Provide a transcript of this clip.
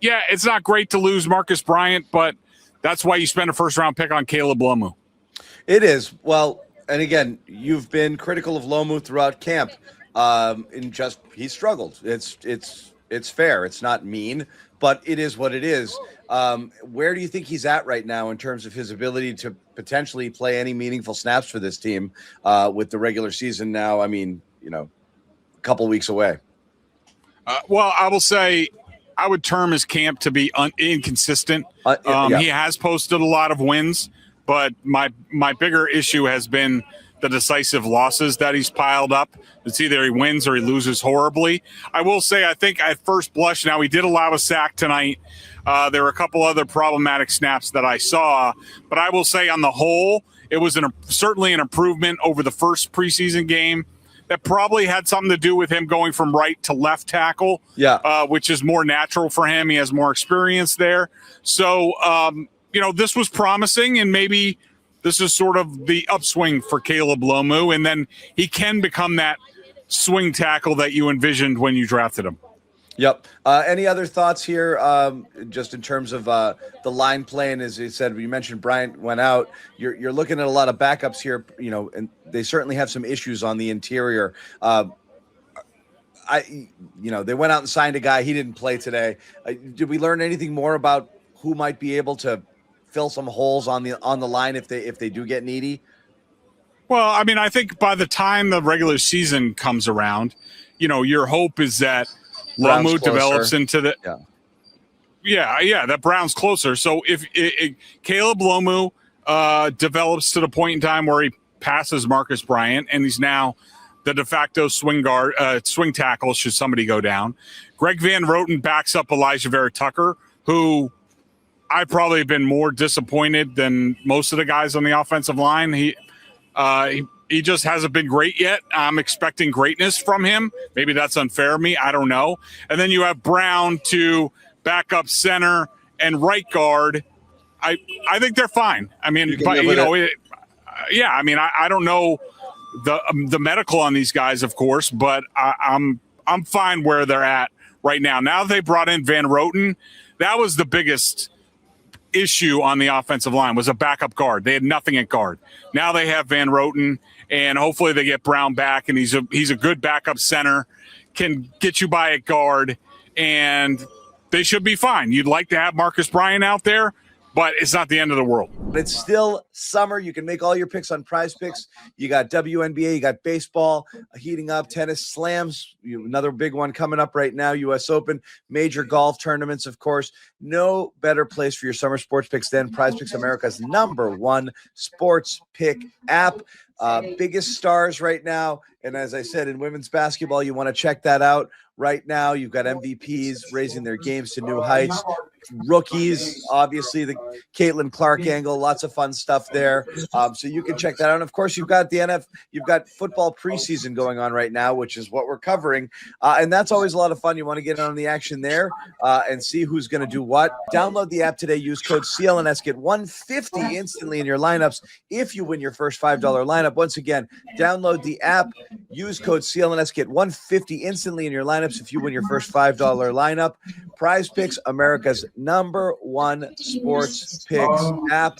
Yeah, it's not great to lose Marcus Bryant, but that's why you spend a first-round pick on Caleb Lomu. It is. Well, and again, you've been critical of Lomu throughout camp. He struggled. It's fair. It's not mean, but it is what it is. Where do you think he's at right now in terms of his ability to potentially play any meaningful snaps for this team with the regular season now? I mean, a couple weeks away. Well, I will say I would term his camp to be inconsistent. He has posted a lot of wins, but my bigger issue has been the decisive losses that he's piled up. It's either he wins or he loses horribly. I will say, I think at first blush, now he did allow a sack tonight. There were a couple other problematic snaps that I saw, but I will say on the whole, it was certainly an improvement over the first preseason game. That probably had something to do with him going from right to left tackle, which is more natural for him. He has more experience there. So, this was promising, and maybe this is sort of the upswing for Caleb Lomu, and then he can become that swing tackle that you envisioned when you drafted him. Yep. Any other thoughts here, just in terms of the line play? And as you said, you mentioned Bryant went out. You're looking at a lot of backups here, and they certainly have some issues on the interior. They went out and signed a guy. He didn't play today. Did we learn anything more about who might be able to fill some holes on the line if they do get needy? Well, I mean, I think by the time the regular season comes around, your hope is that Lomu develops into the that Brown's closer. So if Caleb Lomu develops to the point in time where he passes Marcus Bryant and he's now the de facto swing tackle should somebody go down. Greg Van Roten backs up Elijah Vera Tucker, who I've probably been more disappointed than most of the guys on the offensive line. He just hasn't been great yet. I'm expecting greatness from him. Maybe that's unfair of me. I don't know. And then you have Brown to back up center and right guard. I think they're fine. I mean, I don't know the medical on these guys, of course, but I'm fine where they're at right now. Now they brought in Van Roten. That was the biggest issue on the offensive line, was a backup guard. They had nothing at guard. Now they have Van Roten, and hopefully they get Brown back, and he's a good backup center, can get you by at guard, and they should be fine. You'd like to have Marcus Bryant out there, but it's not the end of the world. It's still summer. You can make all your picks on Prize Picks. You got WNBA, you got baseball heating up, tennis slams, another big one coming up right now, U.S. Open, major golf tournaments, of course. No better place for your summer sports picks than Prize Picks, America's #1 sports pick app. Biggest stars right now. And as I said, in women's basketball, you want to check that out. Right now, you've got MVPs raising their games to new heights. Rookies, obviously, the Caitlin Clark angle, lots of fun stuff there. So you can check that out. And of course, you've got you've got football preseason going on right now, which is what we're covering. And that's always a lot of fun. You want to get on the action there and see who's going to do what. Download the app today. Use code CLNS. Get $150 instantly in your lineups if you win your first $5 lineup. Once again, download the app. Use code CLNS. Get $150 instantly in your lineups if you win your first $5 lineup. Prize Picks, America's #1 sports picks app.